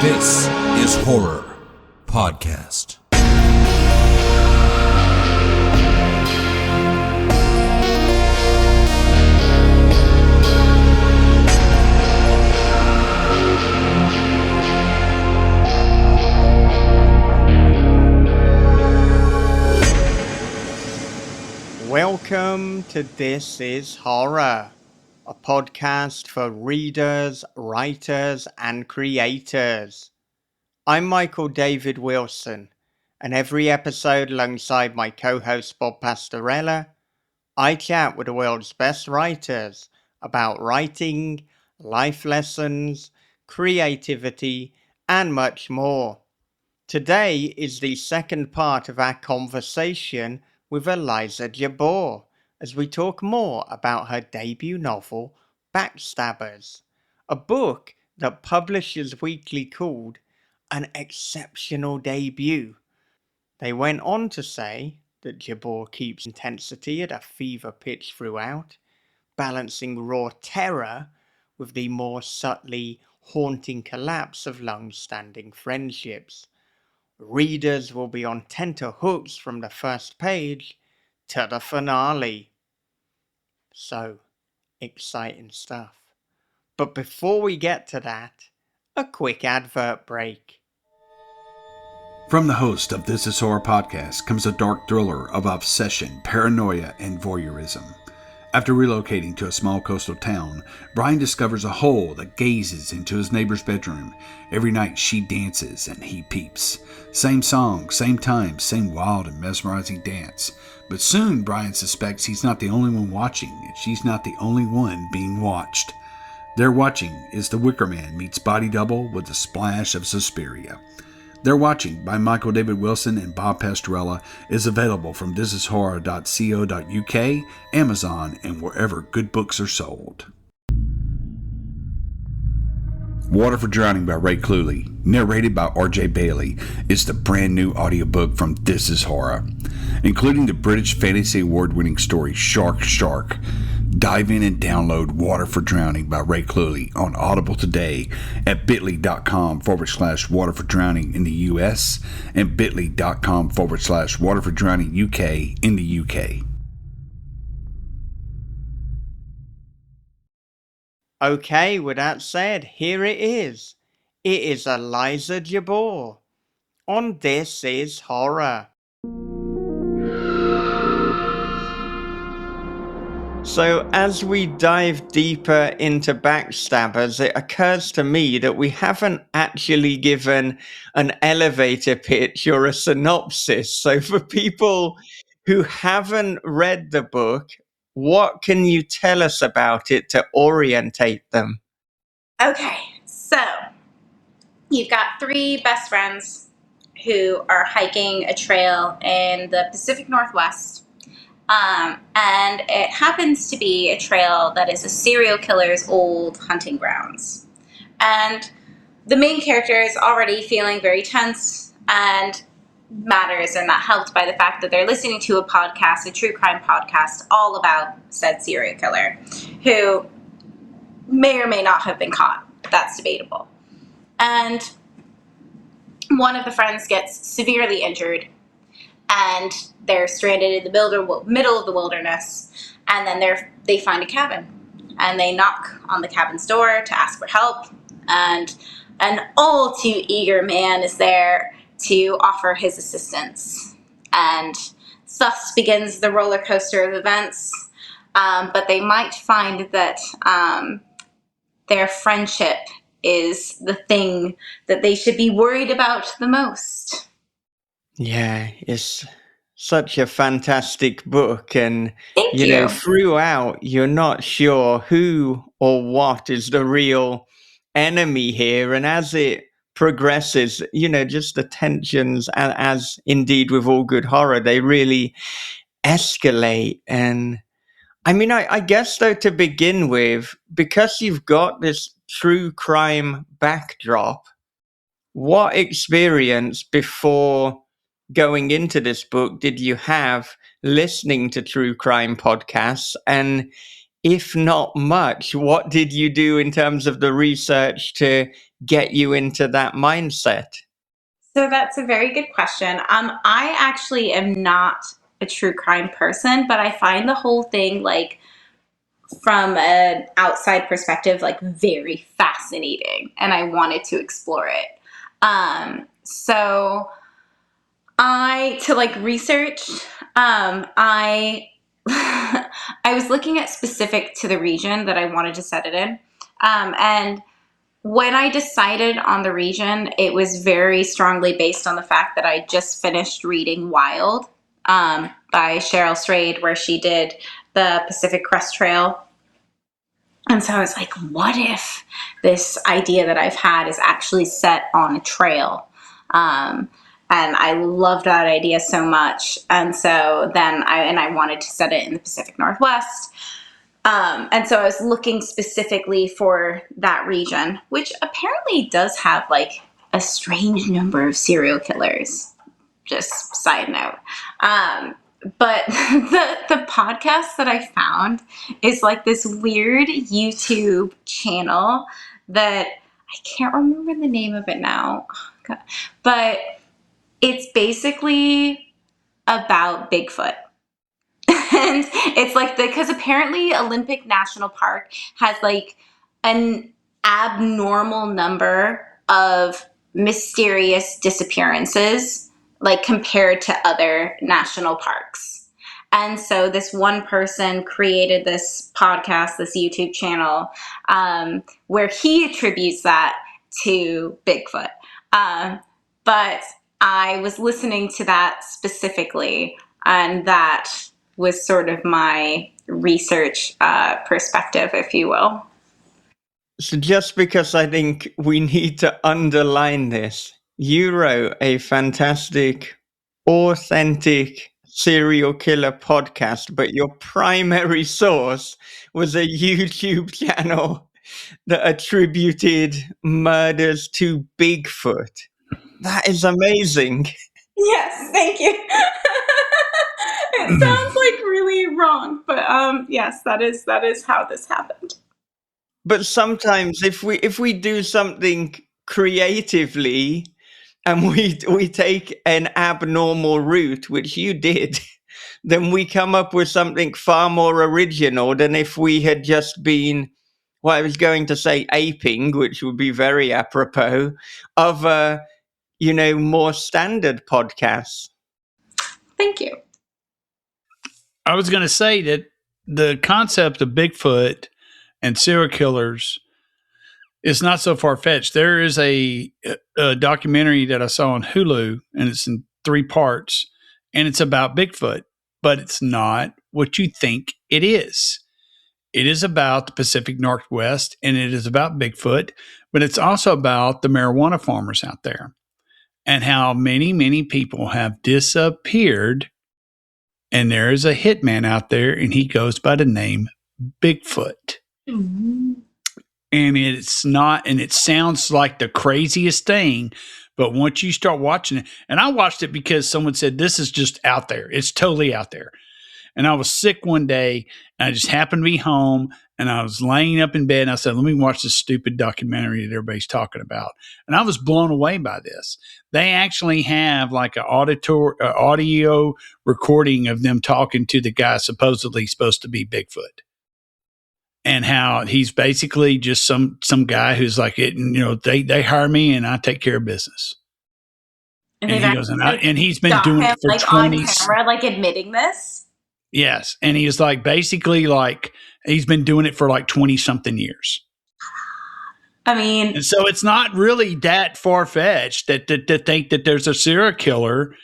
This is Horror Podcast. Welcome to This is Horror, a podcast for readers, writers, and creators. I'm Michael David Wilson, and every episode alongside my co-host Bob Pastorella, I chat with the world's best writers about writing, life lessons, creativity, and much more. Today is the second part of our conversation with Eliza Jabore as we talk more about her debut novel, Backstabbers, a book that Publishers Weekly called an exceptional debut. They went on to say that Jabore keeps intensity at a fever pitch throughout, balancing raw terror with the more subtly haunting collapse of long-standing friendships. Readers will be on tenterhooks from the first page to the finale. So, exciting stuff. But before we get to that, a quick advert break. From the host of This is Horror Podcast comes a dark thriller of obsession, paranoia, and voyeurism. After relocating to a small coastal town, Brian discovers a hole that gazes into his neighbor's bedroom. Every night she dances and he peeps. Same song, same time, same wild and mesmerizing dance. But soon Brian suspects he's not the only one watching, and she's not the only one being watched. Their watching is The Wicker Man meets Body Double with a splash of Suspiria. They're Watching by Michael David Wilson and Bob Pastorella is available from thisishorror.co.uk, Amazon, and wherever good books are sold. Water for Drowning by Ray Cluley, narrated by R.J. Bailey, is the brand new audiobook from This is Horror, including the British Fantasy Award-winning story Shark Shark. Dive in and download Water for Drowning by Ray Cluley on Audible today at bit.ly.com/Water for Drowning in the US and bit.ly.com/Water for Drowning UK in the UK. Okay, with that said, here it is. It is Eliza Jabore on This is Horror. So as we dive deeper into Backstabbers, it occurs to me that we haven't actually given an elevator pitch or a synopsis. So for people who haven't read the book, what can you tell us about it to orientate them? Okay, so you've got three best friends who are hiking a trail in the Pacific Northwest. And it happens to be a trail that is a serial killer's old hunting grounds. And the main character is already feeling very tense and matters, and that helped by the fact that they're listening to a podcast, a true crime podcast, all about said serial killer, who may or may not have been caught. That's debatable. And one of the friends gets severely injured, and they're stranded in the middle of the wilderness, and then they find a cabin, and they knock on the cabin's door to ask for help, and an all too eager man is there to offer his assistance. And thus begins the roller coaster of events, but they might find that their friendship is the thing that they should be worried about the most. Yeah, it's such a fantastic book, and Thank you. throughout you're not sure who or what is the real enemy here, and as it progresses, just the tensions, and as indeed with all good horror, they really escalate. And I mean, I guess though, to begin with, because you've got this true crime backdrop, what experience before going into this book did you have listening to true crime podcasts? And if not much. What did you do in terms of the research to get you into that mindset? So that's a very good question. I actually am not a true crime person, but I find the whole thing, like, from an outside perspective, like, very fascinating, and I wanted to explore it. So to like research, I I was looking at specific to the region that I wanted to set it in, and when I decided on the region, it was very strongly based on the fact that I just finished reading Wild, by Cheryl Strayed, where she did the Pacific Crest Trail. And so I was like, what if this idea that I've had is actually set on a trail? And I loved that idea so much. And so then I wanted to set it in the Pacific Northwest. And so I was looking specifically for that region, which apparently does have like a strange number of serial killers. Just side note. But the podcast that I found is like this weird YouTube channel that I can't remember the name of it now. Oh, God. But it's basically about Bigfoot. And it's like because apparently Olympic National Park has like an abnormal number of mysterious disappearances, like compared to other national parks. And so this one person created this podcast, this YouTube channel, where he attributes that to Bigfoot. But I was listening to that specifically, and that was sort of my research perspective, if you will. So just because I think we need to underline this, you wrote a fantastic, authentic serial killer podcast, but your primary source was a YouTube channel that attributed murders to Bigfoot. That is amazing. Yes, thank you. It sounds like really wrong, but yes, that is how this happened. But sometimes if we do something creatively and we take an abnormal route, which you did, then we come up with something far more original than if we had just been, well, I was going to say aping, which would be very apropos, of more standard podcasts. Thank you. I was going to say that the concept of Bigfoot and serial killers is not so far-fetched. There is a documentary that I saw on Hulu, and it's in 3 parts, and it's about Bigfoot, but it's not what you think it is. It is about the Pacific Northwest, and it is about Bigfoot, but it's also about the marijuana farmers out there and how many, many people have disappeared. And there is a hitman out there, and he goes by the name Bigfoot. Mm-hmm. And it's not, and it sounds like the craziest thing, but once you start watching it, and I watched it because someone said, this is just out there. It's totally out there. And I was sick one day, and I just happened to be home, and I was laying up in bed, and I said, let me watch this stupid documentary that everybody's talking about. And I was blown away by this. They actually have like an audio recording of them talking to the guy supposedly supposed to be Bigfoot. And how he's basically just some guy who's like, they hire me and I take care of business. And he goes, and he's been doing it for like 20 on camera, like admitting this. Yes. And he is like, basically like, he's been doing it for like 20 something years. I mean, and so it's not really that far fetched that to think that there's a serial killer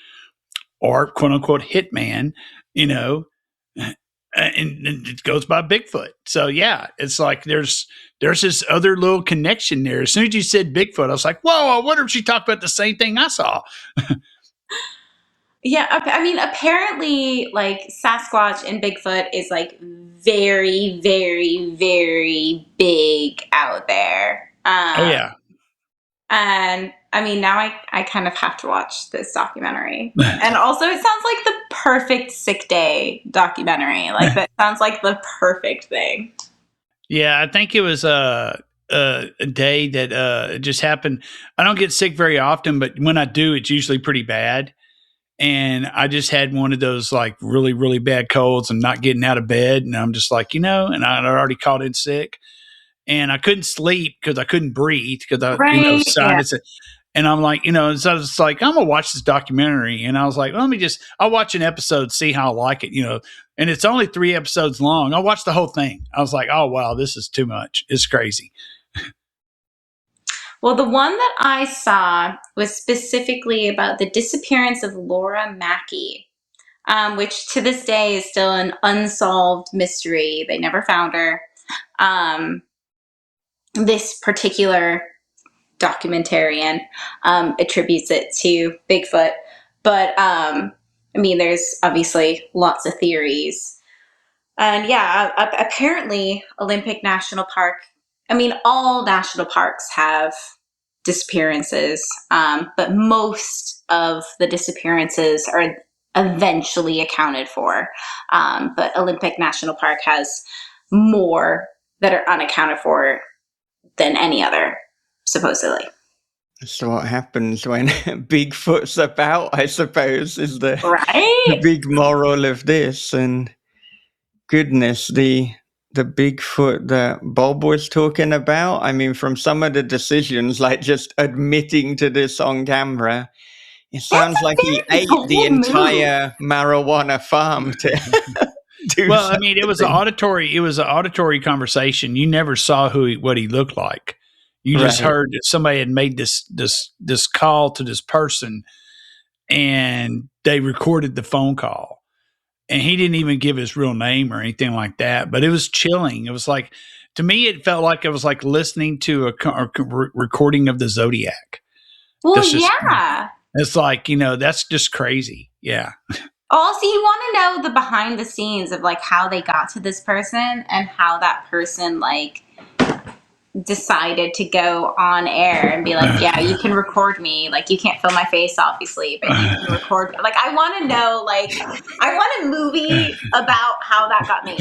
or quote unquote hitman, and it goes by Bigfoot. So yeah, it's like there's this other little connection there. As soon as you said Bigfoot, I was like, whoa, I wonder if she talked about the same thing I saw. Yeah, I mean, apparently, like, Sasquatch and Bigfoot is, like, very, very, very big out there. Oh, yeah. And I mean, now I kind of have to watch this documentary. And also, it sounds like the perfect sick day documentary. Like, that sounds like the perfect thing. Yeah, I think it was a day that just happened. I don't get sick very often, but when I do, it's usually pretty bad. And I just had one of those like really, really bad colds and not getting out of bed. And I'm just like, and I had already called in sick. And I couldn't sleep because I couldn't breathe because Right. sinus. Yeah. And I'm like, so I was like, I'm gonna watch this documentary. And I was like, I'll watch an episode, see how I like it, And it's only 3 episodes long. I watched the whole thing. I was like, oh wow, this is too much. It's crazy. Well, the one that I saw was specifically about the disappearance of Laura Mackey, which to this day is still an unsolved mystery. They never found her. This particular documentarian attributes it to Bigfoot. But, there's obviously lots of theories. And yeah, apparently Olympic National Park, all national parks have disappearances, but most of the disappearances are eventually accounted for. But Olympic National Park has more that are unaccounted for than any other, supposedly. So what happens when Bigfoot's about, I suppose, is the Right? big moral of this. And goodness, the Bigfoot that Bob was talking about, from some of the decisions, like just admitting to this on camera, it sounds like he ate the entire marijuana farm to do Well, something. it was an auditory conversation. You never saw what he looked like. You just heard that somebody had made this call to this person, and they recorded the phone call. And he didn't even give his real name or anything like that. But it was chilling. It was like, to me, it felt like it was like listening to a recording of the Zodiac. Well, yeah. It's like, that's just crazy. Yeah. Also, you want to know the behind the scenes of like how they got to this person and how that person like decided to go on air and be like, yeah, you can record me. Like, you can't film my face, obviously, but you can record me. Like, I want to know, like, I want a movie about how that got made.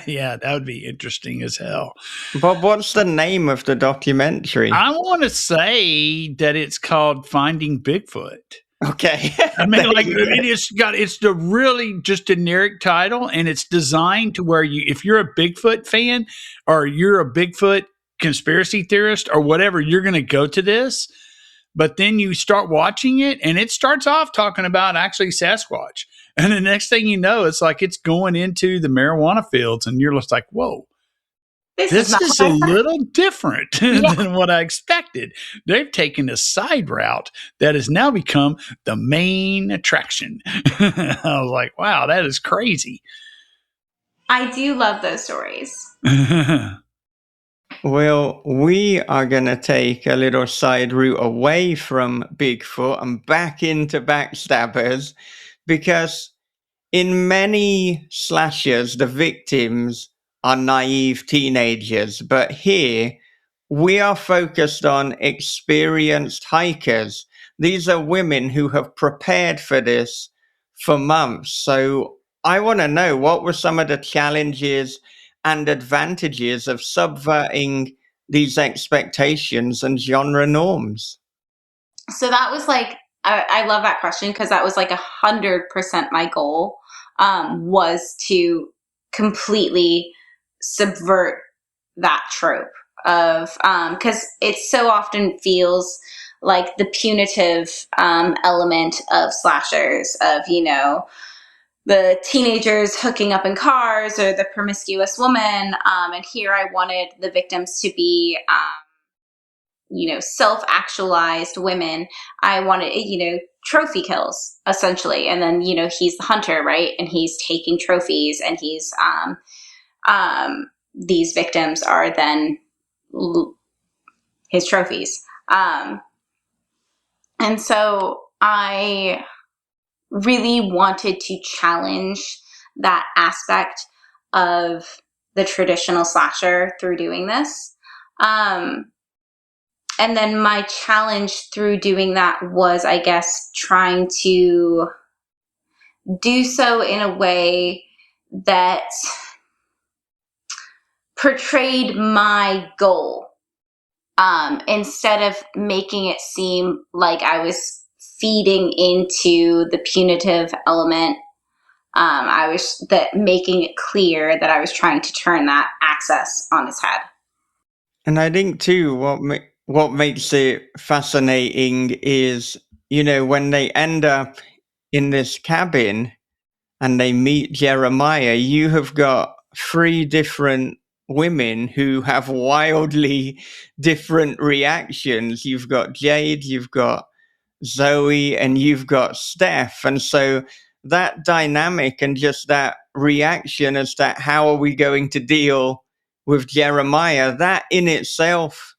Yeah, that would be interesting as hell. Bob, what's the name of the documentary? I want to say that it's called Finding Bigfoot. Okay. It's the really just generic title, and it's designed to where if you're a Bigfoot fan or you're a Bigfoot conspiracy theorist or whatever, you're going to go to this. But then you start watching it, and it starts off talking about actually Sasquatch. And the next thing you know, it's like it's going into the marijuana fields, and you're just like, whoa. This is a little different than what I expected. They've taken a side route that has now become the main attraction. I was like, wow, that is crazy. I do love those stories. Well, we are going to take a little side route away from Bigfoot and back into Backstabbers, because in many slashers, the victims are naive teenagers, but here we are focused on experienced hikers. These are women who have prepared for this for months. So I want to know, what were some of the challenges and advantages of subverting these expectations and genre norms? So that was like, I love that question, because that was like 100% my goal, was to completely subvert that trope of, because it so often feels like the punitive element of slashers, of, the teenagers hooking up in cars or the promiscuous woman. And here I wanted the victims to be, self-actualized women. I wanted, trophy kills, essentially. And then, he's the hunter, right? And he's taking trophies, and he's, these victims are then his trophies. And so I really wanted to challenge that aspect of the traditional slasher through doing this. And then my challenge through doing that was, I guess, trying to do so in a way that portrayed my goal, instead of making it seem like I was feeding into the punitive element. I was making it clear that I was trying to turn that access on its head. And I think too, what makes it fascinating is, when they end up in this cabin and they meet Jeremiah, you have got 3 different women who have wildly different reactions. You've got Jade, you've got Zoe, and you've got Steph. And so that dynamic and just that reaction as to how are we going to deal with Jeremiah, that in itself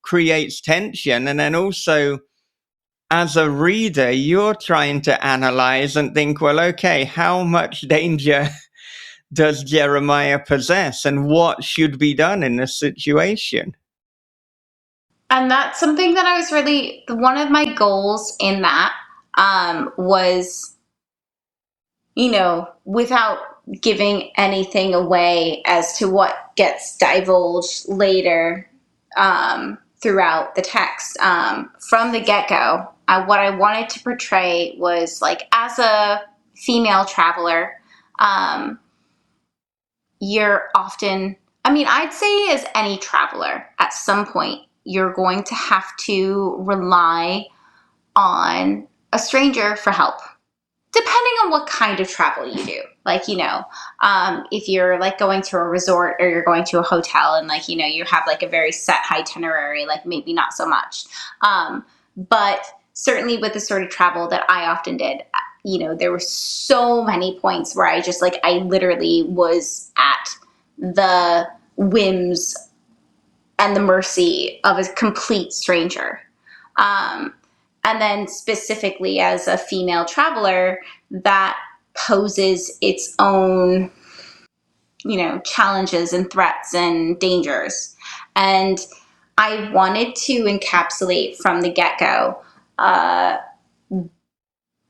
creates tension. And then also, as a reader, you're trying to analyze and think, well, okay, how much danger does Jeremiah possess and what should be done in this situation? And that's something that I was really, one of my goals in that was, without giving anything away as to what gets divulged later throughout the text. From the get-go, what I wanted to portray was, like, as a female traveler, you're often, I'd say as any traveler, at some point, you're going to have to rely on a stranger for help, depending on what kind of travel you do. Like, if you're like going to a resort or you're going to a hotel and like, you have like a very set itinerary, like maybe not so much. But certainly with the sort of travel that I often did, there were so many points where I literally was at the whims and the mercy of a complete stranger. And then specifically as a female traveler, that poses its own, challenges and threats and dangers. And I wanted to encapsulate from the get-go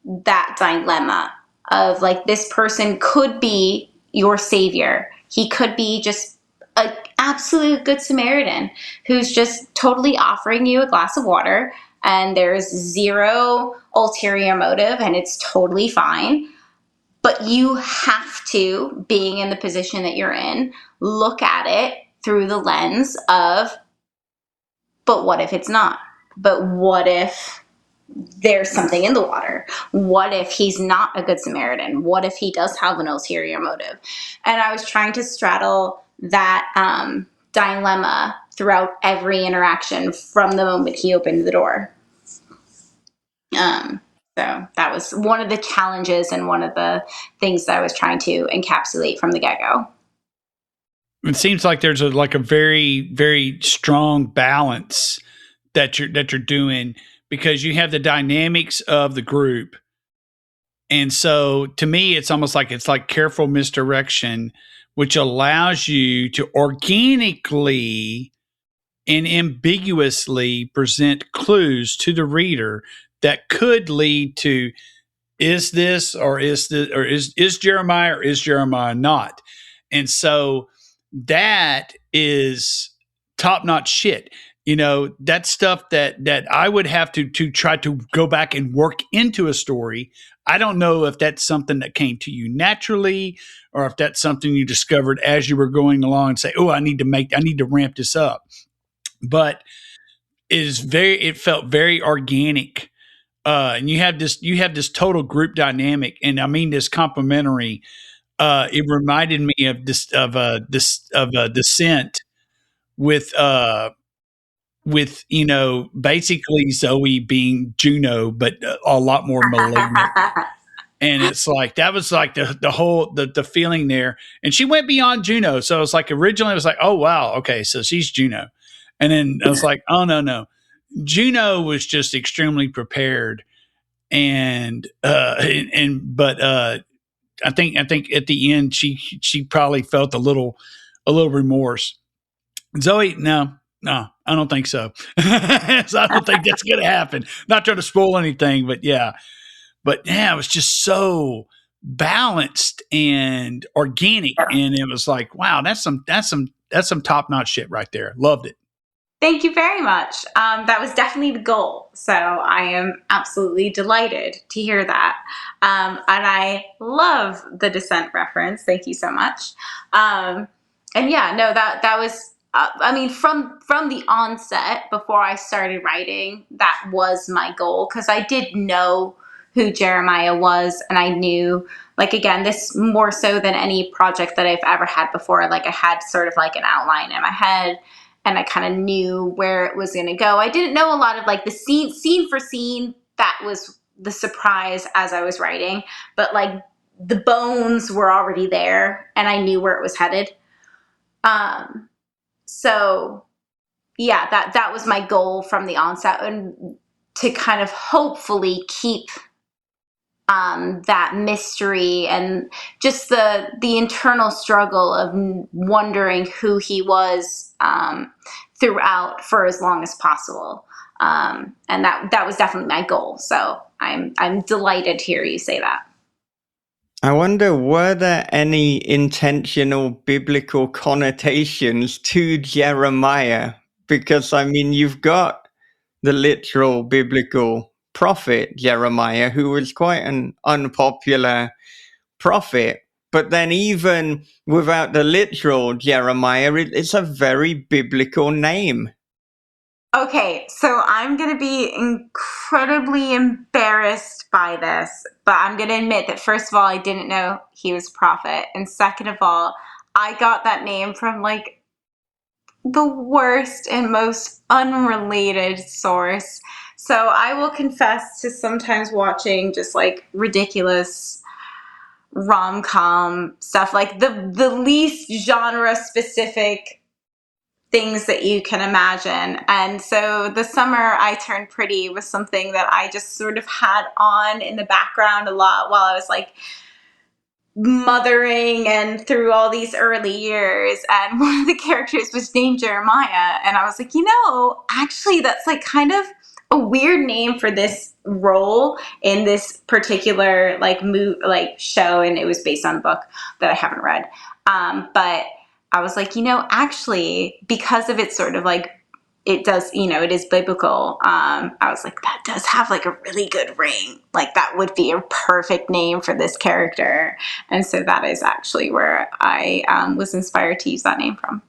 that dilemma of like, this person could be your savior. He could be just an absolute good Samaritan who's just totally offering you a glass of water, and there's zero ulterior motive and it's totally fine. But you have to, being in the position that you're in, look at it through the lens of, but what if it's not? But what if there's something in the water? What if he's not a good Samaritan? What if he does have an ulterior motive? And I was trying to straddle that dilemma throughout every interaction from the moment he opened the door. So that was one of the challenges and one of the things that I was trying to encapsulate from the get-go. It seems like there's a very, very strong balance that you're doing, because you have the dynamics of the group. And so to me, it's almost like careful misdirection, which allows you to organically and ambiguously present clues to the reader that could lead to, is Jeremiah or is Jeremiah not? And so that is top-notch shit. That's stuff that I would have to try to go back and work into a story. I don't know if that's something that came to you naturally, or if that's something you discovered as you were going along and say, oh, I need to ramp this up. But it felt very organic. And you have this total group dynamic, and I mean this complementary. It reminded me of Descent with basically Zoe being Juno, but a lot more malignant. And it's like, that was like the whole the feeling there. And she went beyond Juno. So it's like, originally it was like, oh wow, okay, so she's Juno. And then I was like, oh no. Juno was just extremely prepared. And but I think at the end she probably felt a little remorse. Zoe, no. I don't think so. So I don't think that's going to happen. Not trying to spoil anything, but yeah. But yeah, it was just so balanced and organic, and it was like, wow, that's some top notch shit right there. Loved it. Thank you very much. That was definitely the goal. So I am absolutely delighted to hear that. And I love the Descent reference. Thank you so much. And yeah, no, that was, I mean, from the onset, before I started writing, that was my goal, because I did know who Jeremiah was, and I knew, like, again, this more so than any project that I've ever had before, like I had sort of like an outline in my head, and I kind of knew where it was going to go. I didn't know a lot of like the scene for scene. That was the surprise as I was writing, but like the bones were already there, and I knew where it was headed. So yeah, that was my goal from the onset, and to kind of hopefully keep that mystery and just the internal struggle of wondering who he was throughout for as long as possible. And that was definitely my goal. So I'm delighted to hear you say that. I wonder, were there any intentional biblical connotations to Jeremiah? Because, I mean, you've got the literal biblical prophet Jeremiah, who was quite an unpopular prophet. But then even without the literal Jeremiah, it's a very biblical name. Okay, so I'm going to be incredibly embarrassed by this, but I'm going to admit that, first of all, I didn't know he was a prophet. And second of all, I got that name from like the worst and most unrelated source. So I will confess to sometimes watching just like ridiculous rom-com stuff, like the least genre specific things that you can imagine. And so The Summer I Turned Pretty was something that I just sort of had on in the background a lot while I was like mothering and through all these early years. And one of the characters was named Jeremiah. And I was like, actually that's like kind of a weird name for this role in this particular like show. And it was based on a book that I haven't read. But I was like, actually, because of its sort of like, it does, it is biblical. I was like, that does have like a really good ring. Like that would be a perfect name for this character. And so that is actually where I was inspired to use that name from.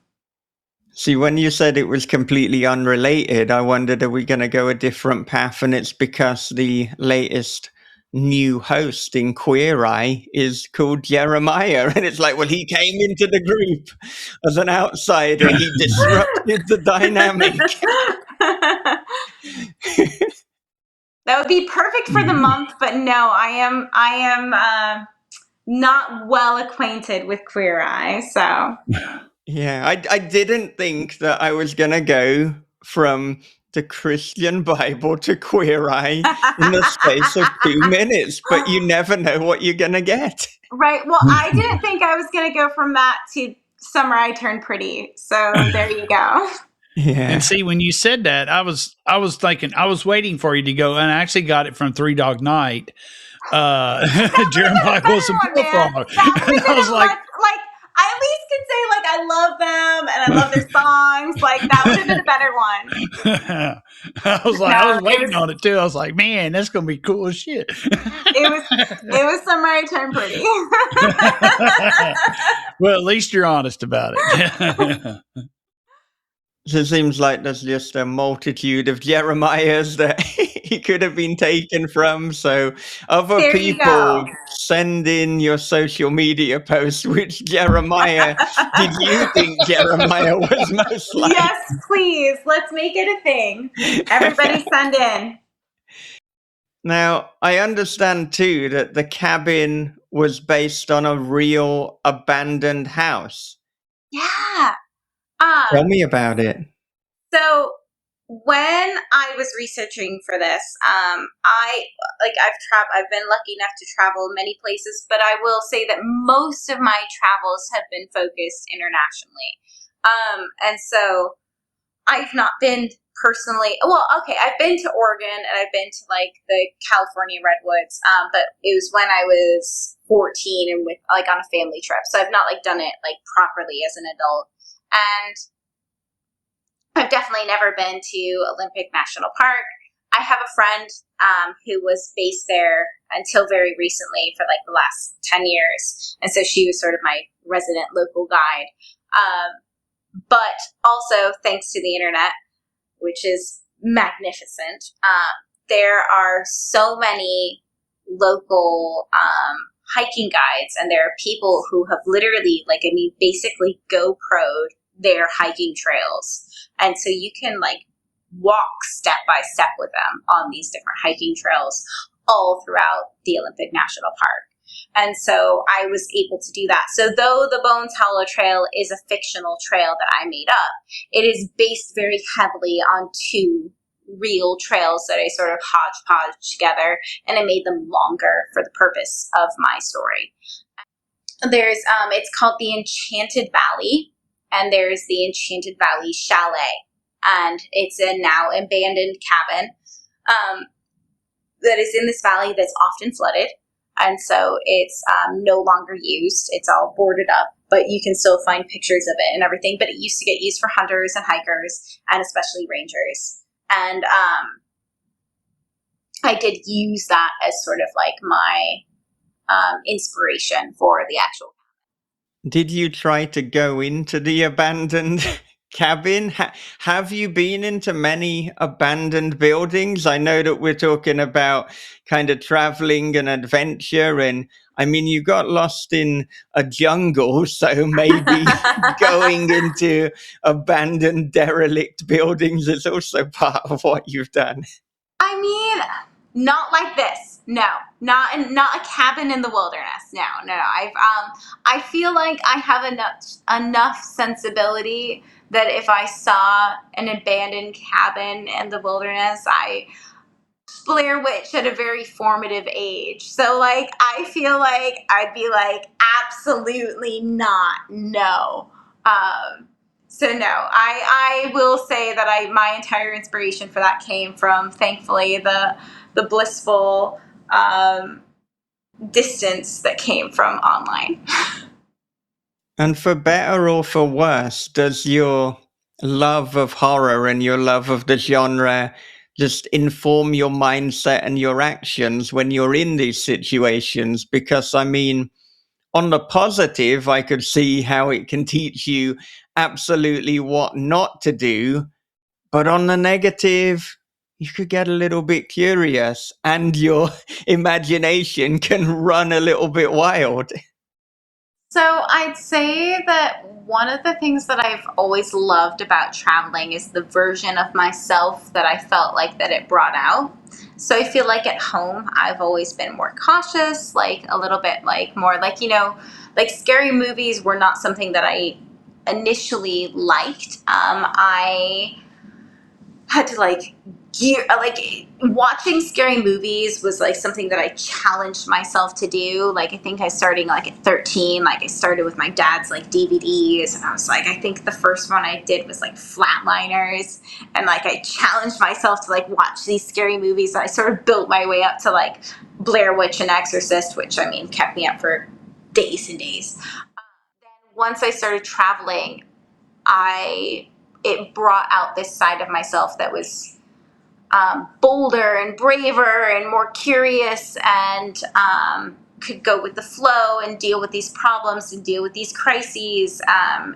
See, when you said it was completely unrelated, I wondered, are we going to go a different path? And it's because the latest new host in Queer Eye is called Jeremiah. And it's like, well, he came into the group as an outsider. He disrupted the dynamic. That would be perfect for the month, but no, I am not well acquainted with Queer Eye, so. Yeah, I didn't think that I was going to go from the Christian Bible to Queer Eye in the space of 2 minutes, but you never know what you're going to get. Right. Well, I didn't think I was going to go from that to Summer I Turned Pretty. So there you go. Yeah. And see, when you said that, I was thinking, I was waiting for you to go, and I actually got it from Three Dog Night. Jeremiah was a bullfrog. I was like, I at least could say like I love them and I love their songs. Like that would have been a better one. I was waiting on it too. I was like, man, that's gonna be cool as shit. It was Summer I Turned Pretty. Well, at least you're honest about it. It seems like there's just a multitude of Jeremiahs that he could have been taken from. So other There people, send in your social media posts. Which Jeremiah did you think Jeremiah was most like? Yes, please. Let's make it a thing. Everybody send in. Now, I understand too that the cabin was based on a real abandoned house. Yeah. Tell me about it. So when I was researching for this, I've been lucky enough to travel many places, but I will say that most of my travels have been focused internationally. And so I've not been personally. Well, okay, I've been to Oregon and I've been to like the California redwoods, but it was when I was 14 and with like on a family trip. So I've not like done it like properly as an adult. And I've definitely never been to Olympic National Park. I have a friend who was based there until very recently for like the last 10 years. And so she was sort of my resident local guide. But also, thanks to the internet, which is magnificent, there are so many local hiking guides, and there are people who have literally, like, I mean, basically GoPro'd their hiking trails. And so you can, like, walk step by step with them on these different hiking trails all throughout the Olympic National Park. And so I was able to do that. So though the Bones Hollow Trail is a fictional trail that I made up, it is based very heavily on two real trails that I sort of hodgepodge together, and I made them longer for the purpose of my story. There's, it's called the Enchanted Valley, and there's the Enchanted Valley Chalet, and it's a now abandoned cabin that is in this valley that's often flooded. And so it's no longer used. It's all boarded up, but you can still find pictures of it and everything. But it used to get used for hunters and hikers, and especially rangers. And I did use that as sort of like my inspiration for the actual. Did you try to go into the abandoned cabin? Have you been into many abandoned buildings? I know that we're talking about kind of traveling and adventure, and I mean, you got lost in a jungle, so maybe going into abandoned, derelict buildings is also part of what you've done. I mean, not like this. No, not a cabin in the wilderness. No. I feel like I have enough sensibility that if I saw an abandoned cabin in the wilderness, Blair Witch at a very formative age. So like, I feel like I'd be like, absolutely not. No. So no, I will say that my entire inspiration for that came from, thankfully, the blissful distance that came from online. And for better or for worse, does your love of horror and your love of the genre just inform your mindset and your actions when you're in these situations? Because, I mean, on the positive, I could see how it can teach you absolutely what not to do. But on the negative, you could get a little bit curious and your imagination can run a little bit wild. So I'd say that one of the things that I've always loved about traveling is the version of myself that I felt like that it brought out. So I feel like at home, I've always been more cautious, like a little bit like more like, like scary movies were not something that I initially liked. I had to like watching scary movies was like something that I challenged myself to do. Like, I think I started like at 13, like I started with my dad's like DVDs, and I was like, I think the first one I did was like Flatliners, and like I challenged myself to like watch these scary movies, and I sort of built my way up to like Blair Witch and Exorcist, which I mean kept me up for days and days. Then once I started traveling, it brought out this side of myself that was bolder and braver and more curious, and could go with the flow and deal with these problems and deal with these crises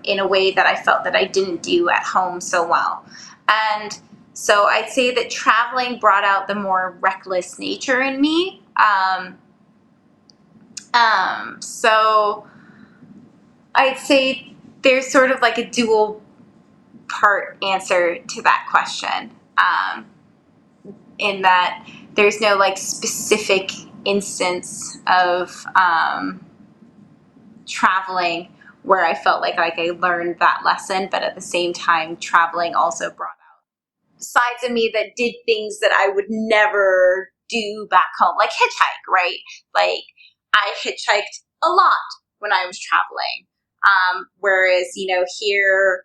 in a way that I felt that I didn't do at home so well. And so I'd say that traveling brought out the more reckless nature in me. So I'd say there's sort of like a dual part answer to that question. In that there's no like specific instance of traveling where I felt like I learned that lesson, but at the same time, traveling also brought out sides of me that did things that I would never do back home, like hitchhike, right? Like I hitchhiked a lot when I was traveling, whereas here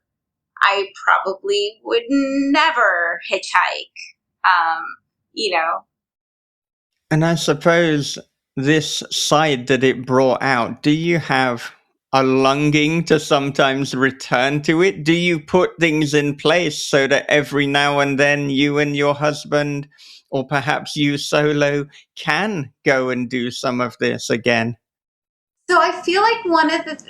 I probably would never hitchhike, you know. And I suppose this side that it brought out, do you have a longing to sometimes return to it? Do you put things in place so that every now and then you and your husband, or perhaps you solo, can go and do some of this again? So I feel like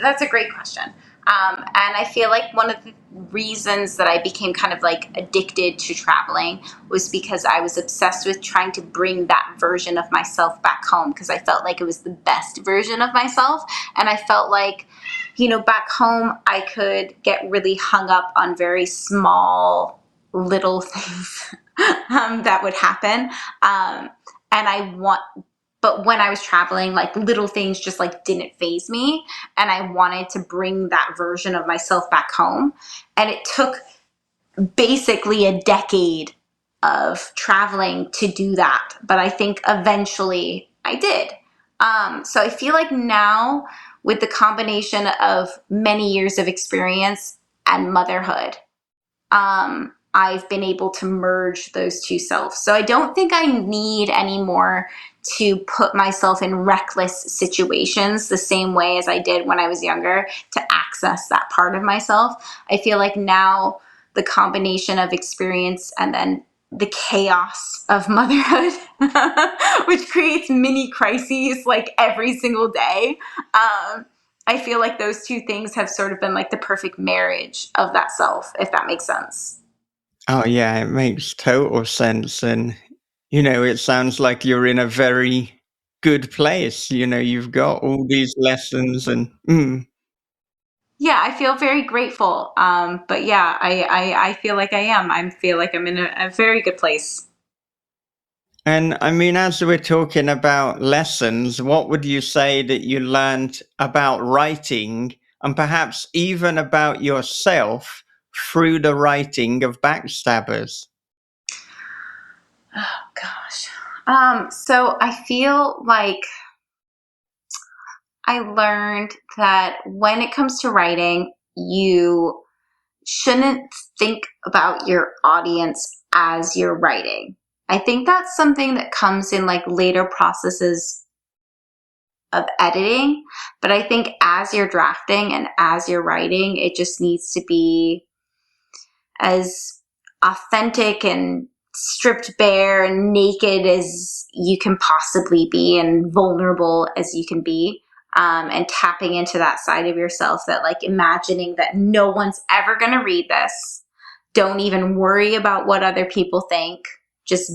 that's a great question. And I feel like one of the reasons that I became kind of like addicted to traveling was because I was obsessed with trying to bring that version of myself back home, because I felt like it was the best version of myself. And I felt like, back home, I could get really hung up on very small little things that would happen. But when I was traveling, like little things just like didn't faze me. And I wanted to bring that version of myself back home. And it took basically a decade of traveling to do that. But I think eventually I did. So I feel like now, with the combination of many years of experience and motherhood, I've been able to merge those two selves. So I don't think I need anymore to put myself in reckless situations the same way as I did when I was younger to access that part of myself. I feel like now the combination of experience and then the chaos of motherhood, which creates mini crises like every single day. I feel like those two things have sort of been like the perfect marriage of that self, if that makes sense. Oh, yeah, it makes total sense. And, it sounds like you're in a very good place. You've got all these lessons and, Yeah, I feel very grateful. But yeah, I feel like I am. I feel like I'm in a very good place. And I mean, as we're talking about lessons, what would you say that you learned about writing and perhaps even about yourself through the writing of Backstabbers? Oh gosh. So I feel like I learned that when it comes to writing, you shouldn't think about your audience as you're writing. I think that's something that comes in like later processes of editing, but I think as you're drafting and as you're writing, it just needs to be as authentic and stripped bare and naked as you can possibly be and vulnerable as you can be. And tapping into that side of yourself, that like imagining that no one's ever going to read this. Don't even worry about what other people think. Just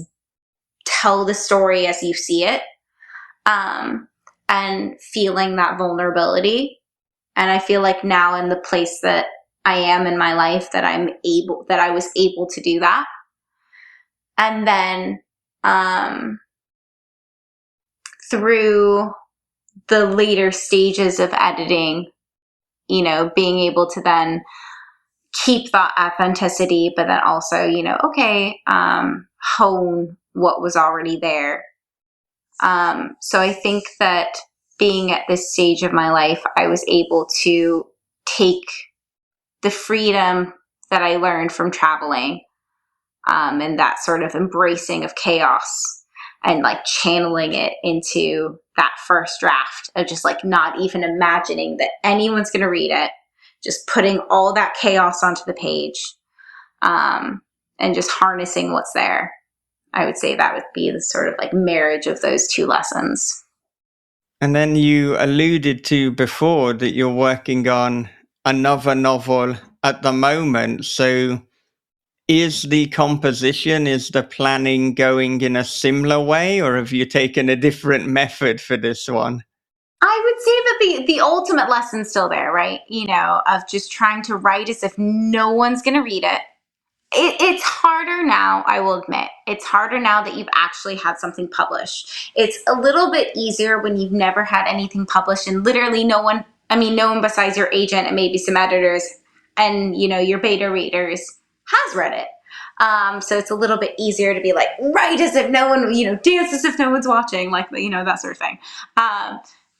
tell the story as you see it. And feeling that vulnerability. And I feel like now in the place that I am in my life that I was able to do that. And then, through the later stages of editing, being able to then keep that authenticity, but then also, hone what was already there. So I think that being at this stage of my life, I was able to take the freedom that I learned from traveling, and that sort of embracing of chaos, and like channeling it into that first draft of just like not even imagining that anyone's going to read it, just putting all that chaos onto the page, and just harnessing what's there. I would say that would be the sort of like marriage of those two lessons. And then you alluded to before that you're working on another novel at the moment. So is the composition, is the planning going in a similar way, or have you taken a different method for this one? I would say that the ultimate lesson's still there, right? Of just trying to write as if no one's going to read it. It's harder now, I will admit. It's harder now that you've actually had something published. It's a little bit easier when you've never had anything published and literally no one besides your agent and maybe some editors and, your beta readers has read it. So it's a little bit easier to be like, write as if no one, dance as if no one's watching, like, that sort of thing.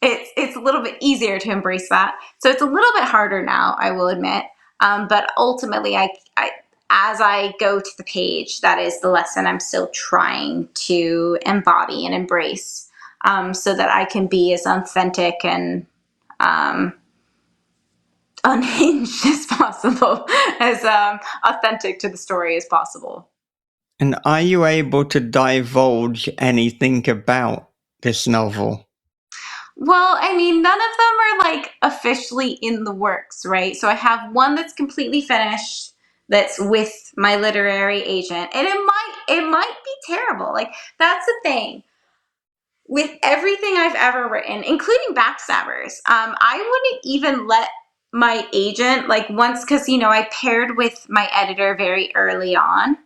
It's a little bit easier to embrace that. So it's a little bit harder now, I will admit. But ultimately, as I go to the page, that is the lesson I'm still trying to embody and embrace, so that I can be as authentic and unhinged as possible, as authentic to the story as possible. And are you able to divulge anything about this novel? Well, I mean, none of them are like officially in the works, right? So I have one that's completely finished, that's with my literary agent, and it might be terrible. Like, that's the thing with everything I've ever written, including Backstabbers. I wouldn't even let my agent, like, once, because I paired with my editor very early on.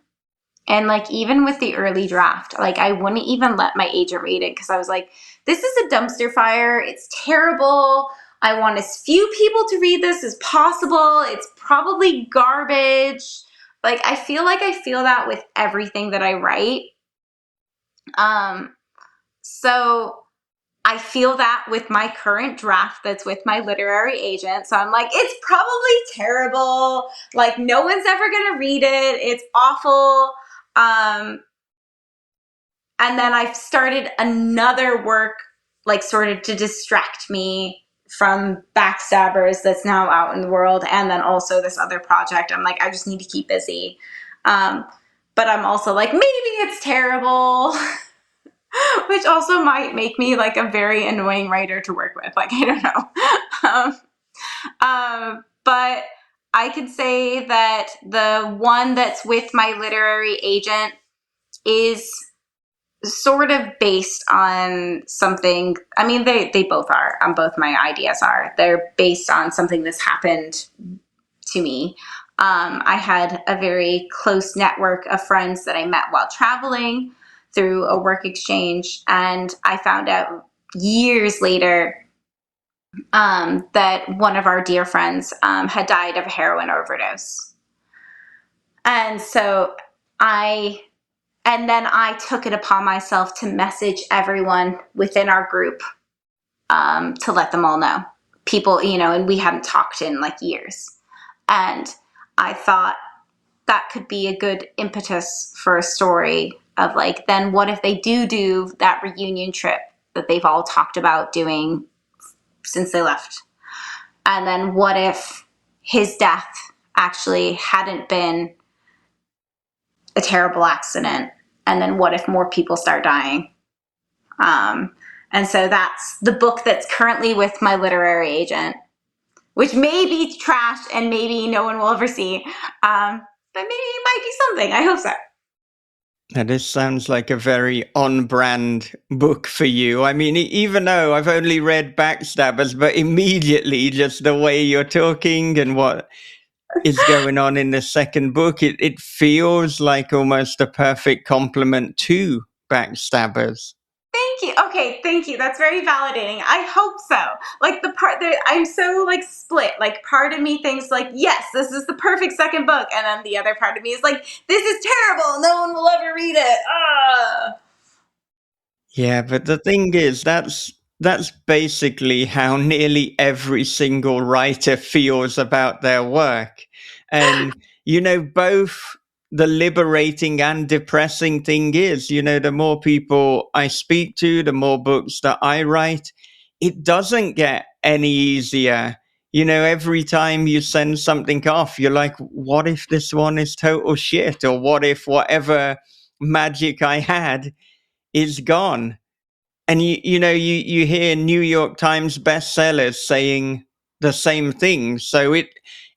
And like, even with the early draft, like, I wouldn't even let my agent read it because I was like, this is a dumpster fire. It's terrible. I want as few people to read this as possible. It's probably garbage. Like, I feel that with everything that I write. So I feel that with my current draft that's with my literary agent. So I'm like, it's probably terrible. Like, no one's ever going to read it. It's awful. And then I've started another work, like, sort of to distract me from Backstabbers that's now out in the world. And then also this other project. I'm like, I just need to keep busy. But I'm also like, maybe it's terrible, which also might make me like a very annoying writer to work with. Like, I don't know. But I could say that the one that's with my literary agent is sort of based on something. I mean, they both are. Both my ideas are. They're based on something that's happened to me. I had a very close network of friends that I met while traveling through a work exchange, and I found out years later that one of our dear friends had died of a heroin overdose. And so then I took it upon myself to message everyone within our group to let them all know. People, and we hadn't talked in like years. And I thought that could be a good impetus for a story of like, then what if they do that reunion trip that they've all talked about doing since they left? And then what if his death actually hadn't been a terrible accident? And then what if more people start dying? And so that's the book that's currently with my literary agent, which may be trash and maybe no one will ever see. But maybe it might be something. I hope so. Now, this sounds like a very on-brand book for you. I mean, even though I've only read Backstabbers, but immediately just the way you're talking and what is going on in the second book, it feels like almost a perfect complement to Backstabbers. Thank you. Okay, thank you. That's very validating. I hope so. Like, the part that I'm so like split. Like, part of me thinks like, yes, this is the perfect second book, and then the other part of me is like, this is terrible. No one will ever read it. Yeah, but the thing is, that's basically how nearly every single writer feels about their work. And, both the liberating and depressing thing is, the more people I speak to, the more books that I write, it doesn't get any easier. Every time you send something off, you're like, what if this one is total shit? Or what if whatever magic I had is gone? And you hear New York Times bestsellers saying the same thing. So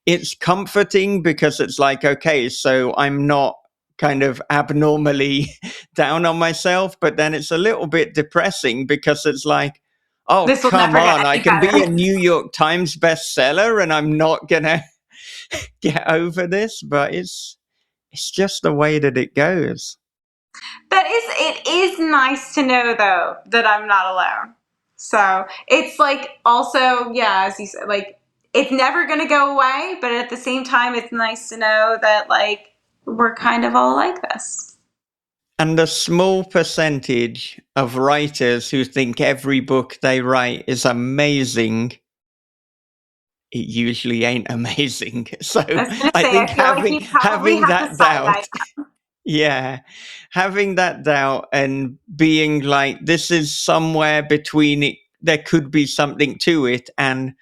it's comforting because it's like, okay, so I'm not kind of abnormally down on myself, but then it's a little bit depressing because it's like, oh, This will come never get on, I any can be better. a New York Times bestseller and I'm not gonna get over this, but it's just the way that it goes. It is nice to know though that I'm not alone. So it's like, also, yeah, as you said, like, it's never going to go away, but at the same time, it's nice to know that like, we're kind of all like this. And a small percentage of writers who think every book they write is amazing it usually ain't amazing. So I was gonna I say, I think feel like you probably having have to that side eye. doubt, yeah, having that doubt and being like, this is somewhere between it, there could be something to it, and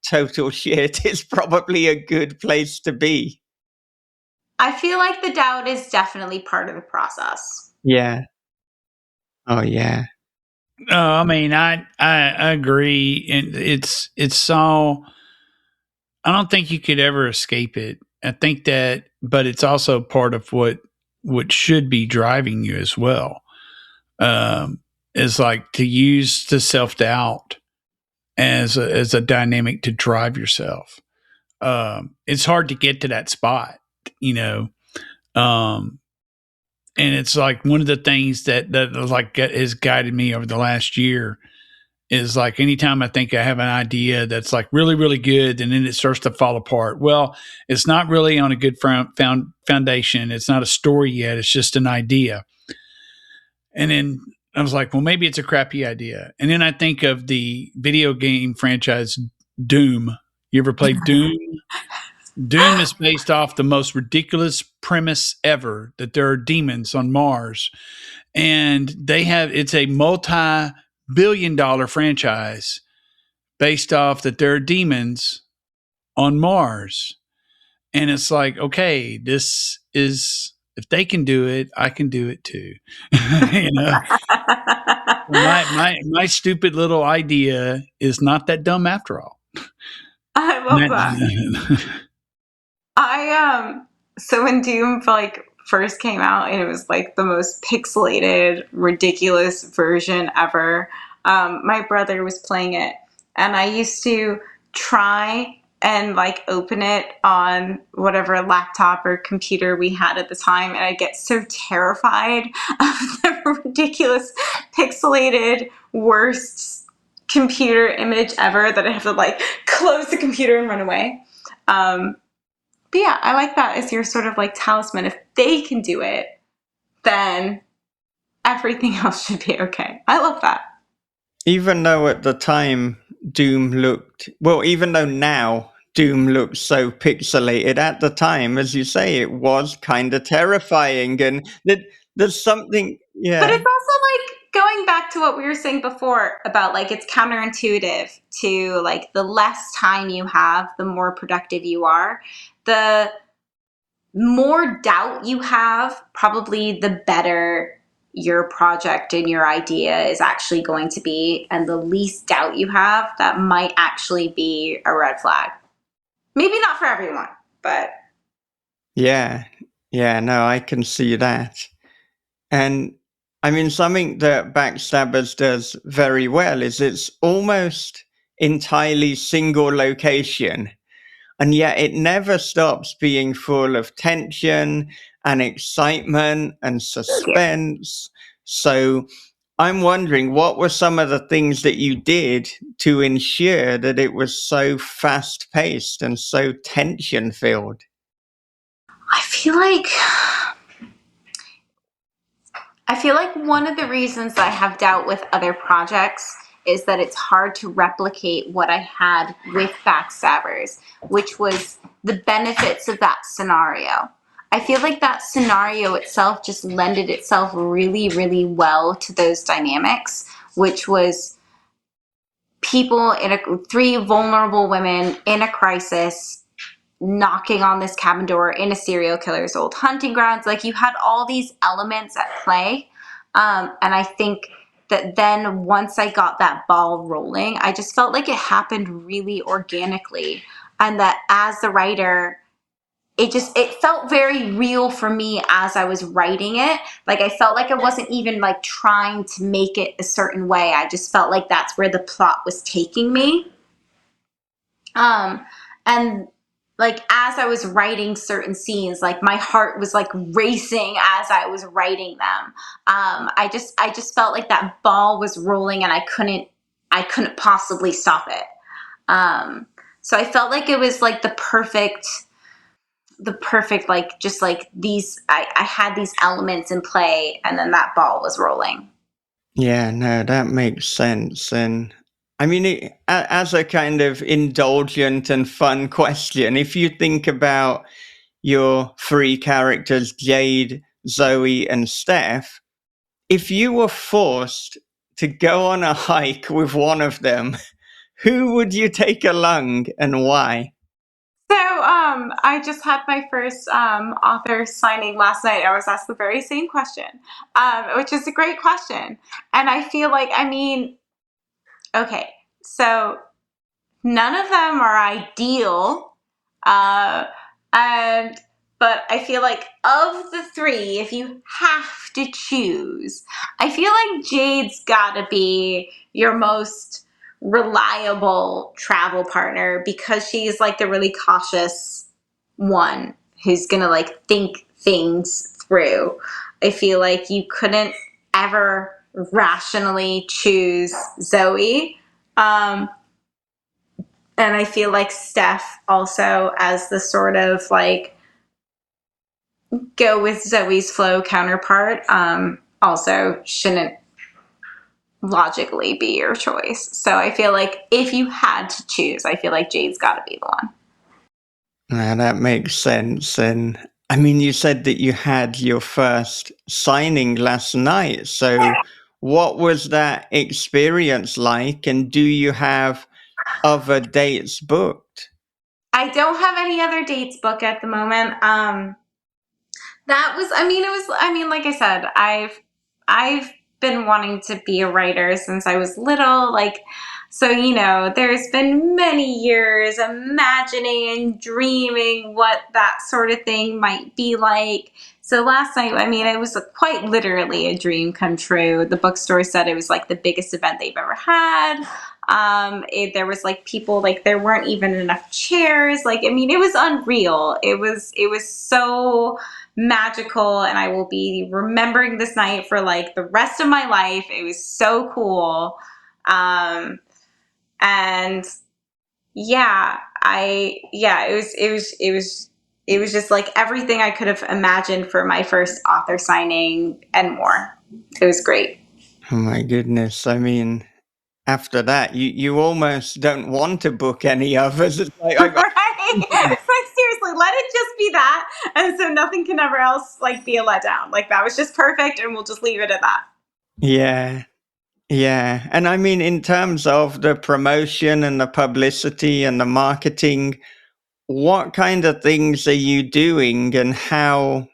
total shit is probably a good place to be. I feel like the doubt is definitely part of the process. Yeah. Oh, yeah. I mean, I agree, and it's so. I don't think you could ever escape it. I think that, but it's also part of what should be driving you as well. Is like to use the self doubt as a dynamic to drive yourself. It's hard to get to that spot, you know. And it's like one of the things that like has guided me over the last year is like anytime I think I have an idea that's like really, really good and then it starts to fall apart. Well, it's not really on a good foundation. It's not a story yet. It's just an idea. And then I was like, well, maybe it's a crappy idea. And then I think of the video game franchise Doom. You ever played Doom? Doom is based off the most ridiculous premise ever, that there are demons on Mars. And it's a multi-billion-dollar franchise based off that there are demons on Mars. And it's like, okay, this is, if they can do it, I can do it too. You know, my stupid little idea is not that dumb after all. I love that. So when Doom like first came out and it was like the most pixelated, ridiculous version ever, my brother was playing it, and I used to try and like open it on whatever laptop or computer we had at the time, and I get so terrified of the ridiculous pixelated worst computer image ever that I have to like close the computer and run away. But yeah, I like that as your sort of like talisman. If they can do it, then everything else should be okay. I love that. Even though at the time Doom looked, well, even though now Doom looks so pixelated, at the time, as you say, it was kind of terrifying. And there's something, yeah. But it's also like going back to what we were saying before about like it's counterintuitive to like the less time you have, the more productive you are. The more doubt you have, probably the better your project and your idea is actually going to be. And the least doubt you have, that might actually be a red flag. Maybe not for everyone, but. Yeah. Yeah, no, I can see that. And I mean, something that Backstabbers does very well is it's almost entirely single location. And yet it never stops being full of tension and excitement and suspense. So I'm wondering, what were some of the things that you did to ensure that it was so fast-paced and so tension-filled? I feel like one of the reasons I have doubt with other projects is that it's hard to replicate what I had with Backstabbers, which was the benefits of that scenario. I feel like that scenario itself just lended itself really, really well to those dynamics, which was people three vulnerable women in a crisis knocking on this cabin door in a serial killer's old hunting grounds. Like you had all these elements at play. And I think that then once I got that ball rolling, I just felt like it happened really organically. And that as the writer, it felt very real for me as I was writing it. Like I felt like I wasn't even like trying to make it a certain way. I just felt like that's where the plot was taking me. And like as I was writing certain scenes, like my heart was like racing as I was writing them. I just felt like that ball was rolling and I couldn't possibly stop it. So I felt like it was like the perfect like just like these I had these elements in play and then that ball was rolling. Yeah, no, that makes sense. And I mean, as a kind of indulgent and fun question, if you think about your three characters, Jade, Zoe, and Steph, if you were forced to go on a hike with one of them, who would you take along and why? So, I just had my first author signing last night. I was asked the very same question, which is a great question. And I feel like, I mean, okay, so none of them are ideal. Uh, and but I feel like of the three, if you have to choose, I feel like Jade's gotta be your most reliable travel partner because she's like the really cautious one who's gonna like think things through. I feel like you couldn't ever rationally choose Zoe. And I feel like Steph also as the sort of like go with Zoe's flow counterpart also shouldn't logically be your choice. So I feel like if you had to choose, I feel like Jade's got to be the one. Now that makes sense. And I mean, you said that you had your first signing last night. So what was that experience like? And do you have other dates booked? I don't have any other dates booked at the moment. That was, like I said, I've been wanting to be a writer since I was little. Like, so, there's been many years imagining and dreaming what that sort of thing might be like. So last night, it was quite literally a dream come true. The bookstore said it was like the biggest event they've ever had. There was like people, like there weren't even enough chairs. Like, it was unreal. It was so magical, and I will be remembering this night for like the rest of my life. It was so cool. And yeah, it was just like everything I could have imagined for my first author signing and more. It was great. Oh my goodness. I mean, after that, you almost don't want to book any others. It's like, Right? Like, seriously, let it just be that. And so nothing can ever else like be a letdown. Like, that was just perfect, and we'll just leave it at that. yeah. Yeah. And I mean, in terms of the promotion and the publicity and the marketing, what kind of things are you doing and how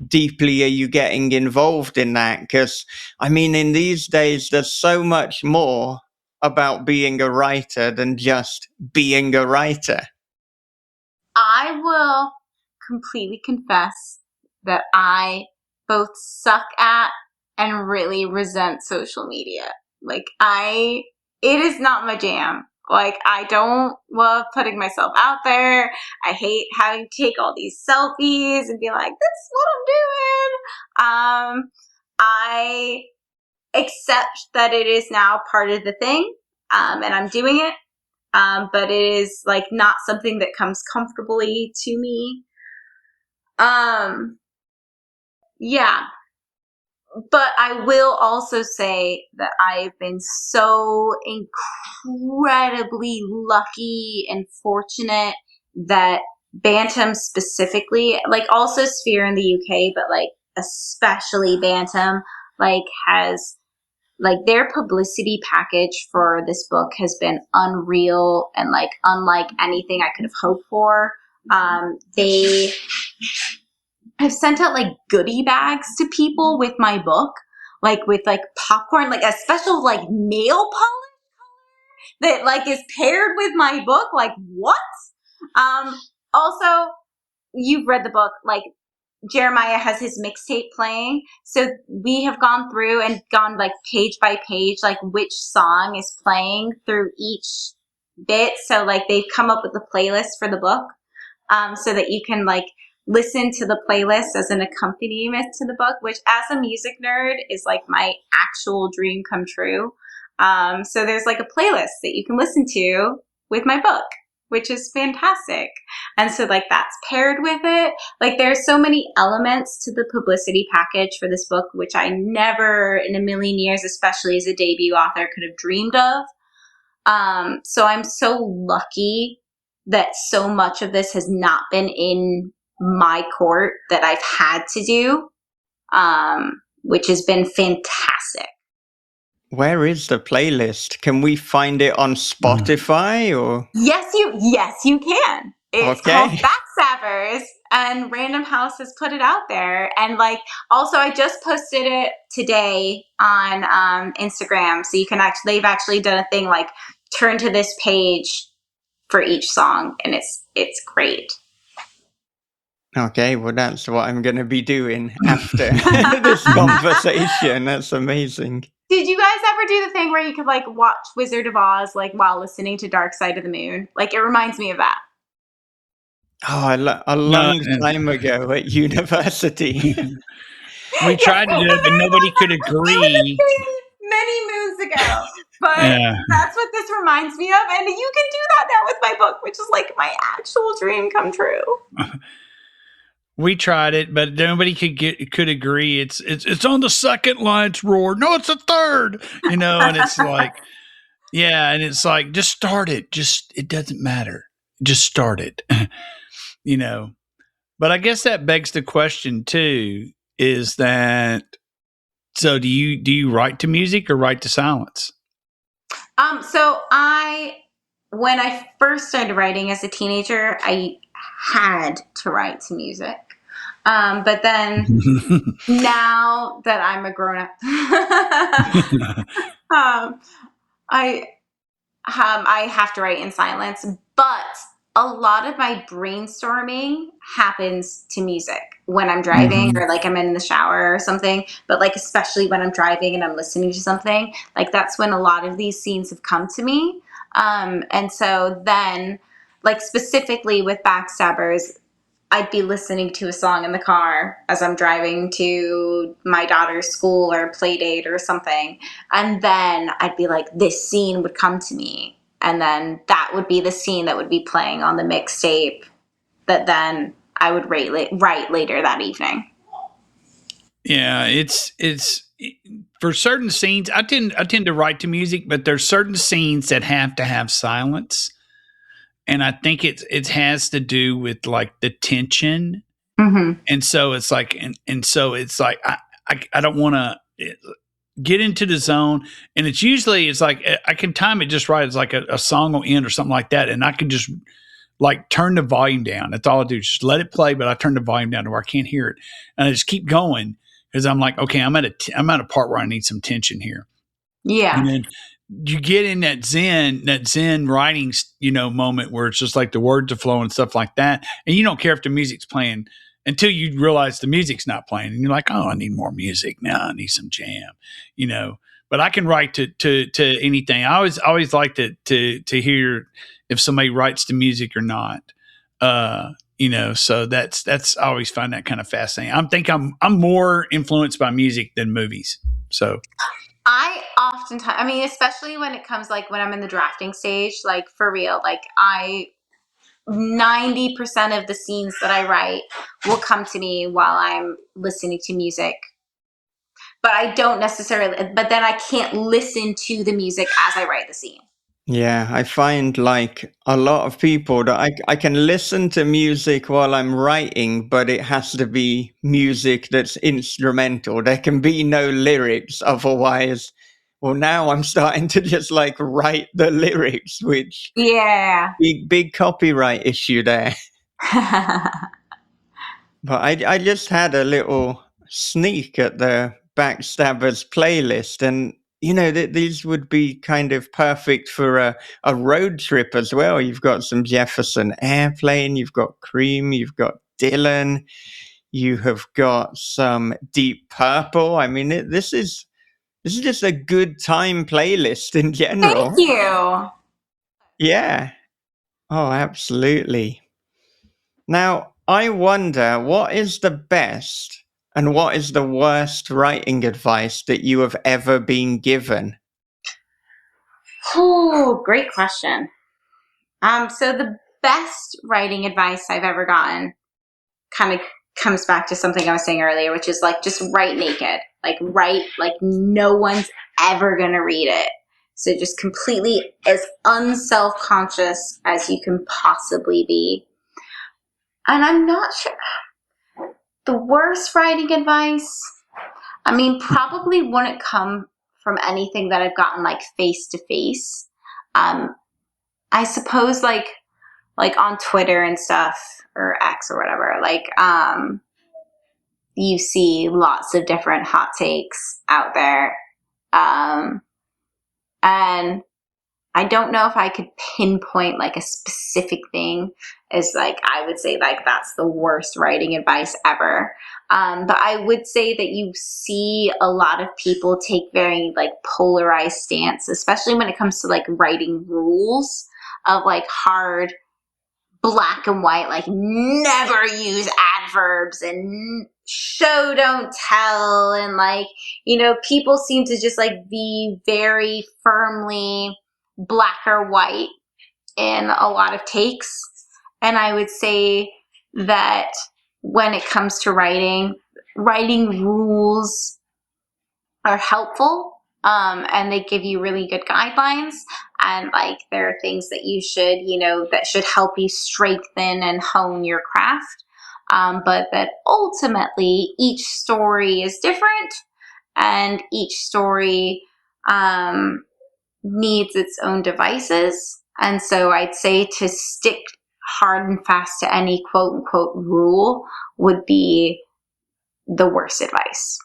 deeply are you getting involved in that? Because, I mean, in these days, there's so much more about being a writer than just being a writer. I will completely confess that I both suck at and really resent social media. Like, it is not my jam. Like, I don't love putting myself out there. I hate having to take all these selfies and be like, this is what I'm doing. I accept that it is now part of the thing, and I'm doing it. But it is like not something that comes comfortably to me. Yeah. But I will also say that I've been so incredibly lucky and fortunate that Bantam specifically, like also Sphere in the UK, but like especially Bantam, like has like their publicity package for this book has been unreal and like unlike anything I could have hoped for. They have sent out like goodie bags to people with my book, like with like popcorn, like a special like nail polish that like is paired with my book. Like, what? Also, you've read the book, like Jeremiah has his mixtape playing. So we have gone through and gone like page by page, like which song is playing through each bit. So like they've come up with a playlist for the book, so that you can like listen to the playlist as an accompaniment to the book, which as a music nerd is like my actual dream come true. So there's like a playlist that you can listen to with my book, which is fantastic. And so like that's paired with it. Like there's so many elements to the publicity package for this book, which I never in a million years, especially as a debut author, could have dreamed of. So I'm so lucky that so much of this has not been in my court that I've had to do, which has been fantastic. Where is the playlist? Can we find it on Spotify or? Yes, you can. It's Okay. called Backstabbers, and Random House has put it out there. And also I just posted it today on Instagram, so you can they've actually done a thing like turn to this page for each song, and it's great. Okay, well, that's what I'm going to be doing after this conversation. That's amazing. Did you guys ever do the thing where you could watch Wizard of Oz while listening to Dark Side of the Moon? It reminds me of that. Oh, a long time ago at university. We tried to do it, but nobody could agree. Many moons ago. But that's what this reminds me of. And you can do that now with my book, which is my actual dream come true. We tried it, but nobody could agree. It's on the second line. It's roared. No, it's the third. And it's and it's just start it. It doesn't matter. Just start it. But I guess that begs the question too: is that so? Do you write to music or write to silence? So when I first started writing as a teenager, I had to write to music. But then now that I'm a grown up, I have to write in silence, but a lot of my brainstorming happens to music when I'm driving or I'm in the shower or something. But especially when I'm driving and I'm listening to something, that's when a lot of these scenes have come to me. And so then specifically with Backstabbers, I'd be listening to a song in the car as I'm driving to my daughter's school or play date or something. And then I'd be this scene would come to me. And then that would be the scene that would be playing on the mixtape that then I would write later that evening. Yeah, it's for certain scenes. I tend to write to music, but there's certain scenes that have to have silence. And I think it has to do with the tension. And so it's and so it's I don't want to get into the zone. And it's usually I can time it just right. It's a song will end or something like that. And I can just turn the volume down. That's all I do. Just let it play, but I turn the volume down to where I can't hear it. And I just keep going because I'm okay, I'm at a part where I need some tension here. Yeah. And then you get in that zen writing, moment where it's just the words are flowing and stuff like that. And you don't care if the music's playing until you realize the music's not playing. And you're oh, I need more music now. I need some jam, but I can write to anything. I always like to hear if somebody writes to music or not. So that's I always find that kind of fascinating. I'm more influenced by music than movies. So I oftentimes, especially when it comes when I'm in the drafting stage, for real, 90% of the scenes that I write will come to me while I'm listening to music. But I don't necessarily, but then I can't listen to the music as I write the scene. Yeah, I find a lot of people that I can listen to music while I'm writing, but it has to be music that's instrumental. There can be no lyrics. Otherwise, well, now I'm starting to just write the lyrics, which big copyright issue there. But I just had a little sneak at the Backstabbers playlist, and these would be kind of perfect for a road trip as well. You've got some Jefferson Airplane, you've got Cream, you've got Dylan, you have got some Deep Purple. I mean, this is just a good time playlist in general. Thank you. Yeah. Oh, absolutely. Now, I wonder, what is the best and what is the worst writing advice that you have ever been given? Oh, great question. So the best writing advice I've ever gotten kind of comes back to something I was saying earlier, which is just write naked. Write no one's ever going to read it. So just completely as unself-conscious as you can possibly be. And I'm not sure. The worst writing advice, I mean, probably wouldn't come from anything that I've gotten like face to face. I suppose like on Twitter and stuff, or X or whatever, like you see lots of different hot takes out there. And I don't know if I could pinpoint like a specific thing as like, I would say like that's the worst writing advice ever. But I would say that you see a lot of people take very like polarized stance, especially when it comes to like writing rules of like hard black and white, like never use adverbs and show don't tell. And like, you know, people seem to just like be very firmly black or white in a lot of takes. And I would say that when it comes to writing rules are helpful. And they give you really good guidelines, and like there are things that you should, you know, that should help you strengthen and hone your craft. But that ultimately each story is different, and each story needs its own devices. And so I'd say to stick hard and fast to any quote unquote rule would be the worst advice.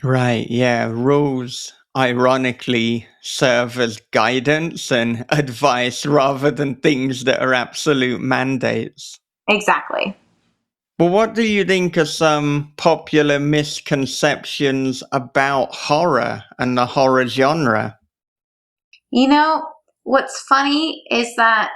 Right, yeah. Rules ironically serve as guidance and advice rather than things that are absolute mandates. Exactly. But what do you think are some popular misconceptions about horror and the horror genre? You know, what's funny is that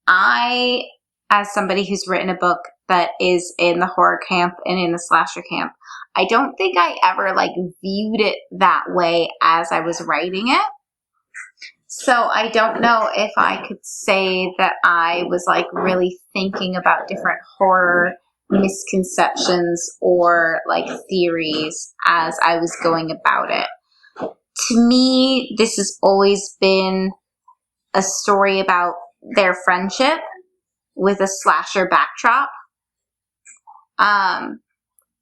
I, as somebody who's written a book that is in the horror camp and in the slasher camp, I don't think I ever like viewed it that way as I was writing it. So I don't know if I could say that I was like really thinking about different horror misconceptions or like theories as I was going about it. To me, this has always been a story about their friendship with a slasher backdrop.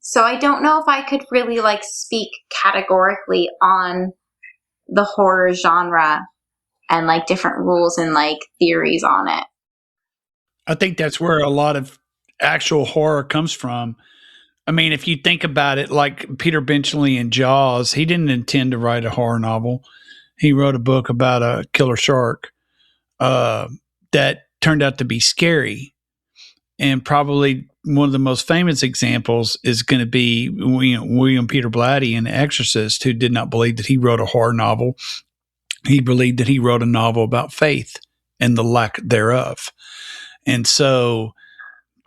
So I don't know if I could really like speak categorically on the horror genre and like different rules and like theories on it. I think that's where a lot of actual horror comes from. I mean, if you think about it, like Peter Benchley in Jaws, he didn't intend to write a horror novel. He wrote a book about a killer shark that turned out to be scary. And probably one of the most famous examples is going to be William Peter Blatty in The Exorcist, who did not believe that he wrote a horror novel. He believed that he wrote a novel about faith and the lack thereof. And so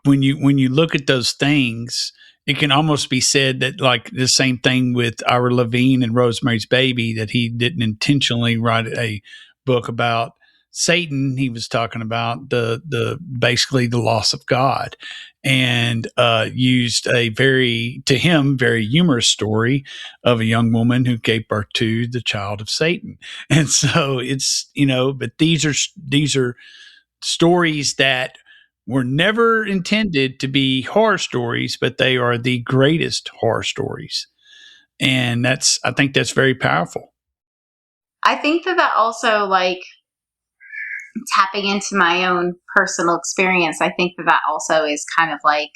when you look at those things, it can almost be said that like the same thing with Ira Levine and Rosemary's Baby, that he didn't intentionally write a book about Satan. He was talking about the basically the loss of God, and used a very humorous story of a young woman who gave birth to the child of Satan. And so it's, you know, but these are stories that were never intended to be horror stories, but they are the greatest horror stories. And I think that's very powerful. I think that also like tapping into my own personal experience, I think that also is kind of like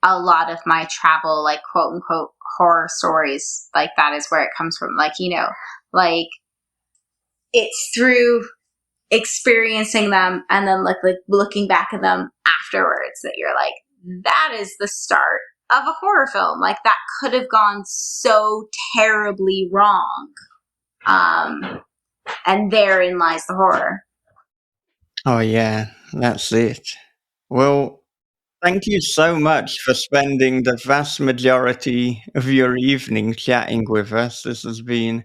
a lot of my travel, like quote unquote horror stories. Like that is where it comes from. Like, you know, like it's through experiencing them and then like looking back at them afterwards that you're like, that is the start of a horror film. Like that could have gone so terribly wrong. And therein lies the horror. Oh, yeah, that's it. Well, thank you so much for spending the vast majority of your evening chatting with us. This has been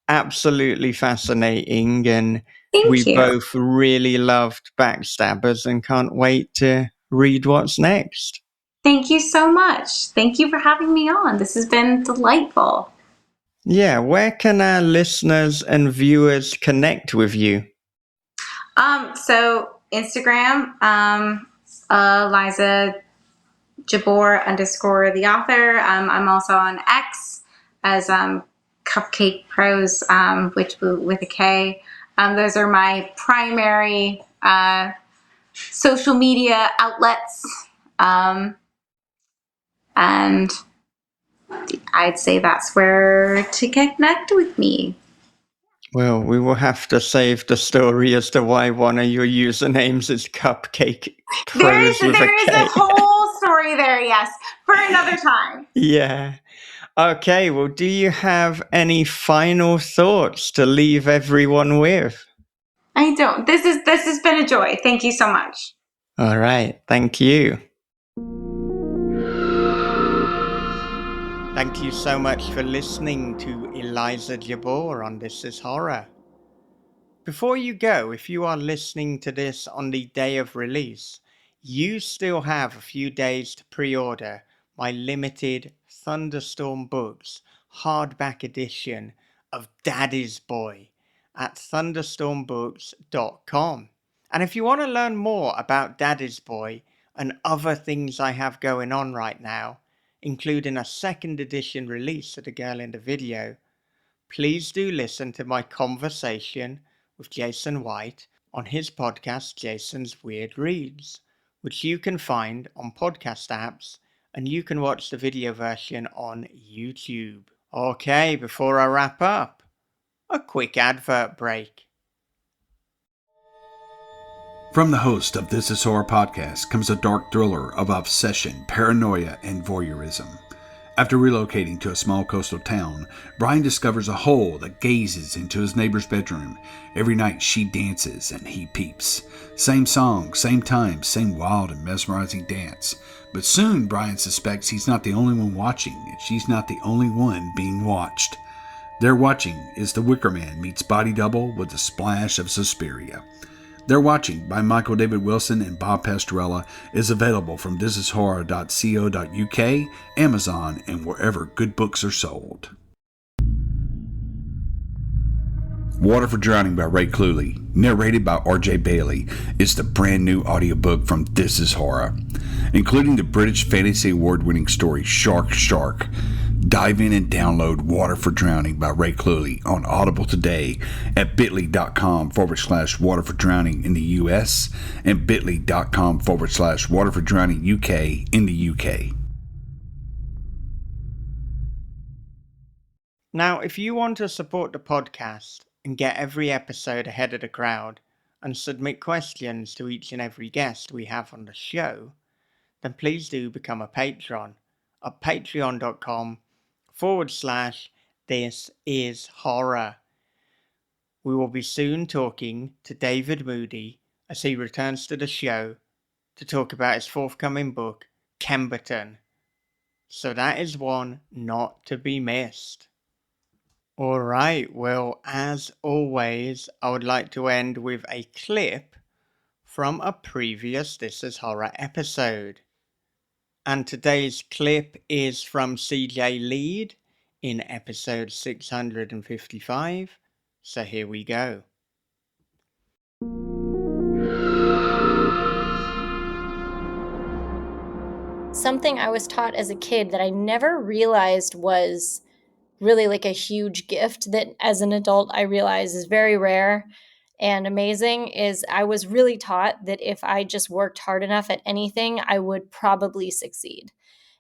absolutely fascinating, and we Thank you. both really loved Backstabbers and can't wait to read what's next. Thank you so much. Thank you for having me on. This has been delightful. Yeah, where can our listeners and viewers connect with you? So Instagram, Eliza Jabore _ the author. I'm also on X as Cupcake Pros, which with a K. Those are my primary social media outlets, and I'd say that's where to connect with me. Well, we will have to save the story as to why one of your usernames is Cupcake Pros with a There is K. a whole story there, yes, for another time. Yeah. Okay, well, do you have any final thoughts to leave everyone with? I don't. This has been a joy. Thank you so much. All right, thank you. Thank you so much for listening to Eliza Jabore on This Is Horror. Before you go, if you are listening to this on the day of release, you still have a few days to pre-order my limited Thunderstorm Books hardback edition of Daddy's Boy at thunderstormbooks.com. And if you want to learn more about Daddy's Boy and other things I have going on right now, including a second edition release of The Girl in the Video, please do listen to my conversation with Jason White on his podcast, Jason's Weird Reads, which you can find on podcast apps, and you can watch the video version on YouTube. Okay, before I wrap up, a quick advert break. From the host of This Is Horror podcast comes a dark thriller of obsession, paranoia, and voyeurism. After relocating to a small coastal town, Brian discovers a hole that gazes into his neighbor's bedroom. Every night she dances and he peeps. Same song, same time, same wild and mesmerizing dance. But soon Brian suspects he's not the only one watching, and she's not the only one being watched. Their watching is The Wicker Man meets Body Double with a splash of Suspiria. They're Watching by Michael David Wilson and Bob Pastorella is available from thisishorror.co.uk, Amazon, and wherever good books are sold. Water for Drowning by Ray Cluley, narrated by R.J. Bailey, is the brand new audiobook from This Is Horror, including the British Fantasy Award-winning story Shark Shark. Dive in and download Water for Drowning by Ray Cluley on Audible today at bit.ly.com/Water for Drowning in the US and bit.ly.com/Water for Drowning UK in the UK. Now, if you want to support the podcast and get every episode ahead of the crowd and submit questions to each and every guest we have on the show, then please do become a patron at patreon.com/This Is Horror. We will be soon talking to David Moody as he returns to the show to talk about his forthcoming book, Kemberton. So that is one not to be missed. Alright, well, as always, I would like to end with a clip from a previous This Is Horror episode. And today's clip is from CJ Lead in episode 655. So here we go. Something I was taught as a kid that I never realized was really like a huge gift that as an adult I realize is very rare and amazing is I was really taught that if I just worked hard enough at anything, I would probably succeed.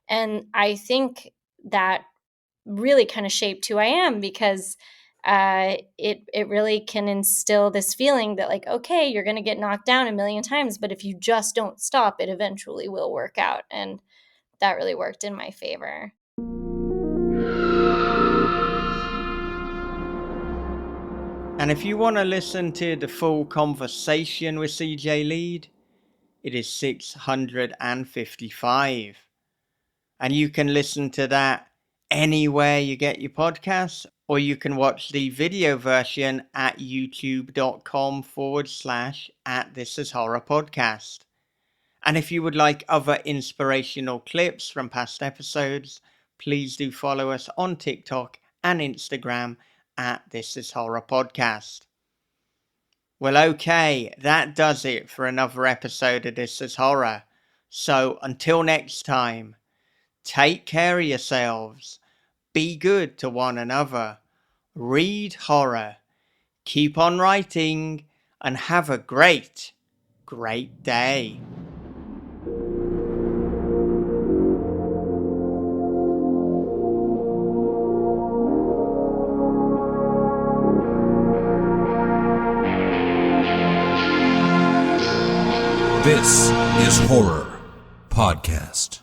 And I think that really kind of shaped who I am because it really can instill this feeling that like, okay, you're going to get knocked down a million times, but if you just don't stop, it eventually will work out. And that really worked in my favor. And if you want to listen to the full conversation with CJ Lead, it is 655. And you can listen to that anywhere you get your podcasts, or you can watch the video version at youtube.com/@thisishorrorpodcast. And if you would like other inspirational clips from past episodes, please do follow us on TikTok and Instagram at This Is Horror Podcast. Well, okay, that does it for another episode of This Is Horror. So until next time, take care of yourselves, be good to one another, read horror, keep on writing, and have a great, great day. This is Horror Podcast.